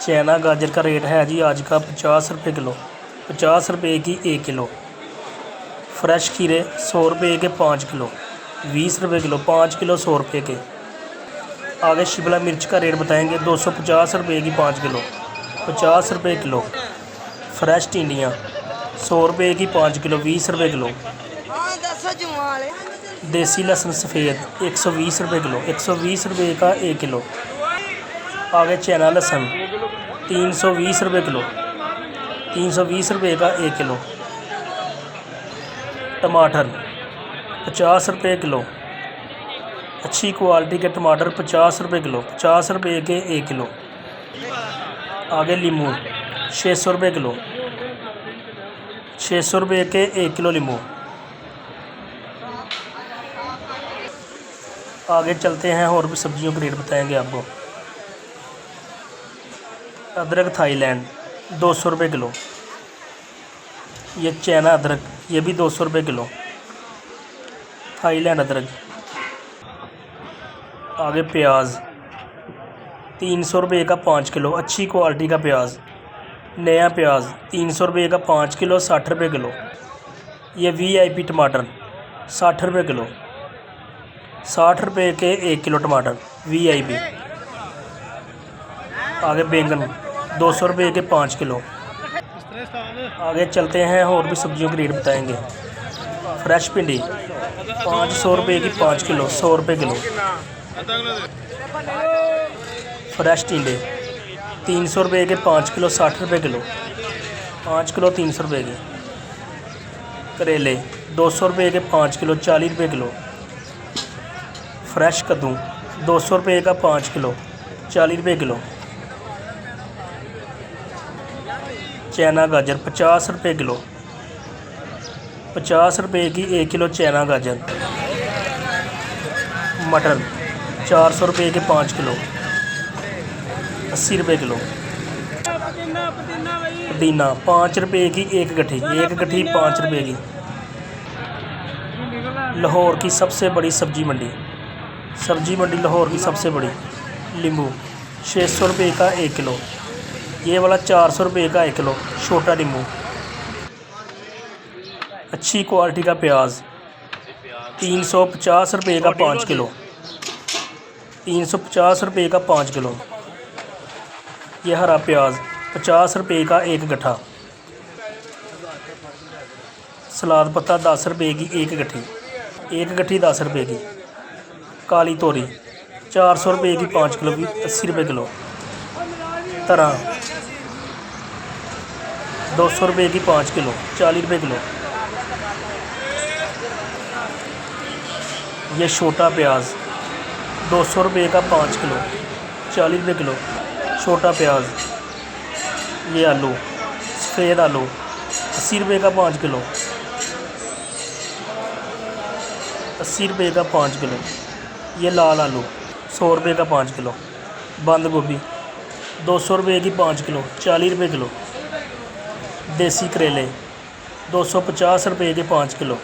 China गाजर का rate है जी आज का 50 रुपये किलो, 50 रुपये की 1 किलो। फ्रेश खीरे 100 रुपये के 5 किलो, 20 रुपये किलो, 5 किलो 100 रुपये के। आगे शिमला मिर्च का रेट बताएंगे 250 रुपये की 5 किलो, 50 रुपये किलो। फ्रेश टिंडियाँ 100 रुपये की 5 किलो, 20 रुपये किलो। देसी लहसुन सफ़ेद 120 रुपये किलो, 120 रुपये का 1 किलो। आगे चाइना लहसुन 320 रुपये किलो, 320 रुपये का 1 किलो। टमाटर 50 रुपये किलो, अच्छी क्वालिटी के टमाटर 50 रुपये किलो, 50 रुपये के 1 किलो। आगे नींबू 600 रुपये किलो, 600 रुपये के 1 किलो नींबू। आगे चलते हैं और भी सब्जियों के रेट बताएंगे आपको। अदरक थाईलैंड 200 रुपये किलो, ये चाइना अदरक ये भी 200 रुपये किलो, थाईलैंड अदरक। आगे प्याज 300 रुपये का 5 किलो, अच्छी क्वालिटी का प्याज, नया प्याज 300 रुपये का 5 किलो, 60 रुपये किलो। ये VIP टमाटर 60 रुपये किलो, 60 रुपये के 1 किलो टमाटर VIP। आगे बैंगन 200 रुपये के 5 किलो। आगे चलते हैं और भी सब्जियों के रेट बताएंगे। फ्रेश भिंडी 500 रुपये की 5 किलो, 100 रुपये किलो। फ्रेश टिंडे 300 रुपये के 5 किलो, 60 रुपये किलो, 5 किलो 300 रुपये के। करेले 200 रुपये के 5 किलो, 40 रुपये किलो। फ्रेश कद्दू 200 रुपये का 5 किलो, 40 रुपये किलो। चाइना गाजर 50 रुपये किलो, 50 रुपये की 1 किलो चाइना गाजर। मटर 400 रुपये के 5 किलो, 80 रुपये किलो। पुदीना 5 रुपये की 1 गट्ठी, 1 गट्ठी 5 रुपये की। लाहौर की सबसे बड़ी सब्जी मंडी लाहौर की सबसे बड़ी। नींबू 600 रुपये का 1 किलो, ये वाला 400 रुपये का 1 किलो छोटा नींबू। अच्छी क्वालिटी का प्याज 350 रुपये का 5 किलो, 350 रुपये का 5 किलो। ये हरा प्याज 50 रुपये का 1 गट्ठा। सलाद पत्ता 10 रुपये की 1 गट्ठी, 1 गट्ठी 10 रुपये की। काली तोरी 400 रुपये की 5 किलो, 80 रुपये किलो। तरह 200 रुपये की 5 किलो, 40 रुपये किलो। ये छोटा प्याज 200 रुपये का 5 किलो, 40 रुपये किलो छोटा प्याज। ये आलू सफ़ेद आलू 80 रुपये का 5 किलो, 80 रुपये का 5 किलो। ये लाल आलू 100 रुपये का 5 किलो। बंद गोभी 200 रुपये की 5 किलो, 40 रुपये किलो। देसी करेले 250 रुपये के 5 किलो।